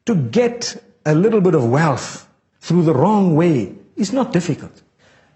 To get a little bit of wealth through the wrong way is not difficult.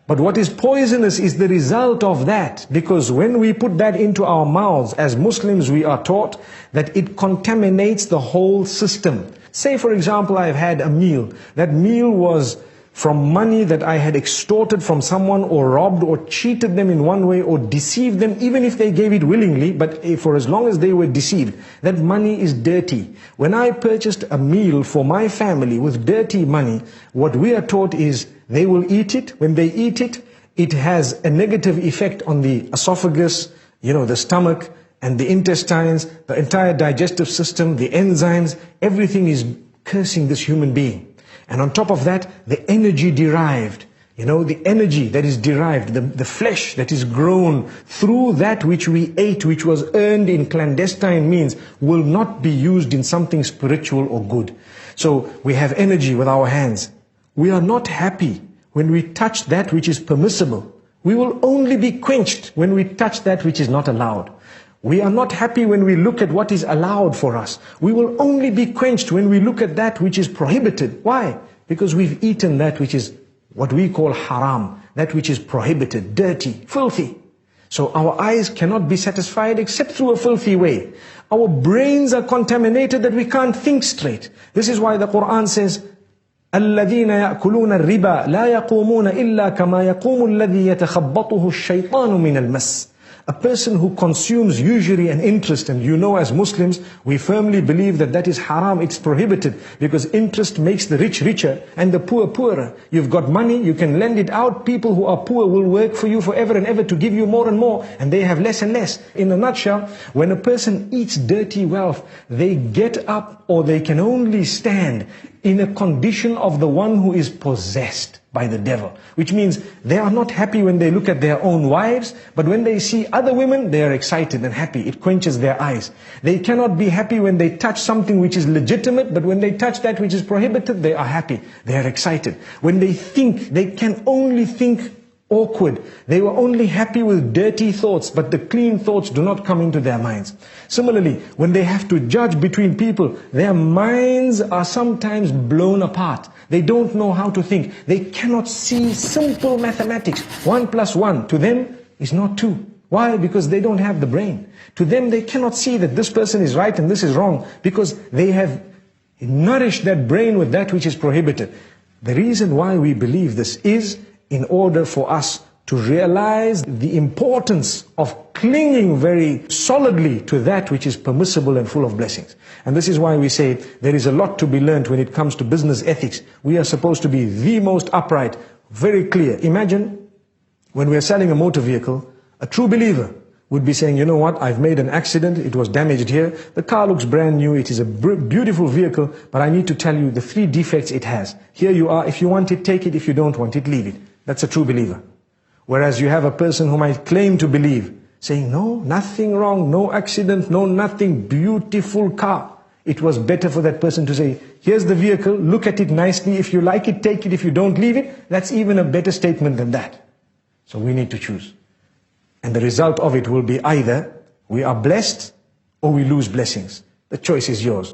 But what is poisonous is the result of that, because when we put that into our mouths, as Muslims we are taught that it contaminates the whole system. Say for example, I've had a meal. That meal was from money that I had extorted from someone, or robbed, or cheated them in one way, or deceived them, even if they gave it willingly, but for as long as they were deceived. That money is dirty. When I purchased a meal for my family with dirty money, what we are taught is they will eat it. When they eat it, it has a negative effect on the esophagus, the stomach, and the intestines, the entire digestive system, the enzymes. Everything is cursing this human being. And on top of that, the energy derived, the energy that is derived, the flesh that is grown through that which we ate, which was earned in clandestine means, will not be used in something spiritual or good. So we have energy with our hands. We are not happy when we touch that which is permissible. We will only be quenched when we touch that which is not allowed. We are not happy when we look at what is allowed for us. We will only be quenched when we look at that which is prohibited. Why? Because we've eaten that which is what we call haram, that which is prohibited, dirty, filthy. So our eyes cannot be satisfied except through a filthy way. Our brains are contaminated that we can't think straight. This is why the Quran says, الذين يأكلون الربا لا يقومون إلا كما يقوم الذي يتخبطه الشيطان من المس. A person who consumes usury and interest, and as Muslims, we firmly believe that that is haram, it's prohibited, because interest makes the rich richer and the poor poorer. You've got money, you can lend it out, people who are poor will work for you forever and ever to give you more and more, and they have less and less. In a nutshell, when a person eats dirty wealth, they get up, or they can only stand in a condition of the one who is possessed by the devil. Which means they are not happy when they look at their own wives, but when they see other women, they are excited and happy. It quenches their eyes. They cannot be happy when they touch something which is legitimate, but when they touch that which is prohibited, they are happy. They are excited. When they think, they can only think awkward. They were only happy with dirty thoughts, but the clean thoughts do not come into their minds. Similarly, when they have to judge between people, their minds are sometimes blown apart. They don't know how to think. They cannot see simple mathematics. 1 + 1 to them is not 2. Why? Because they don't have the brain. To them, they cannot see that this person is right and this is wrong, because they have nourished that brain with that which is prohibited. The reason why we believe this is in order for us to realize the importance of clinging very solidly to that which is permissible and full of blessings. And this is why we say there is a lot to be learned when it comes to business ethics. We are supposed to be the most upright, very clear. Imagine when we are selling a motor vehicle, a true believer would be saying, what, I've made an accident, it was damaged here, the car looks brand new, it is a beautiful vehicle, but I need to tell you the 3 defects it has. Here you are, if you want it, take it, if you don't want it, leave it. That's a true believer. Whereas you have a person who might claim to believe, saying, no, nothing wrong, no accident, no nothing, beautiful car. It was better for that person to say, here's the vehicle, look at it nicely, if you like it, take it, if you don't, leave it. That's even a better statement than that. So we need to choose. And the result of it will be either we are blessed or we lose blessings. The choice is yours.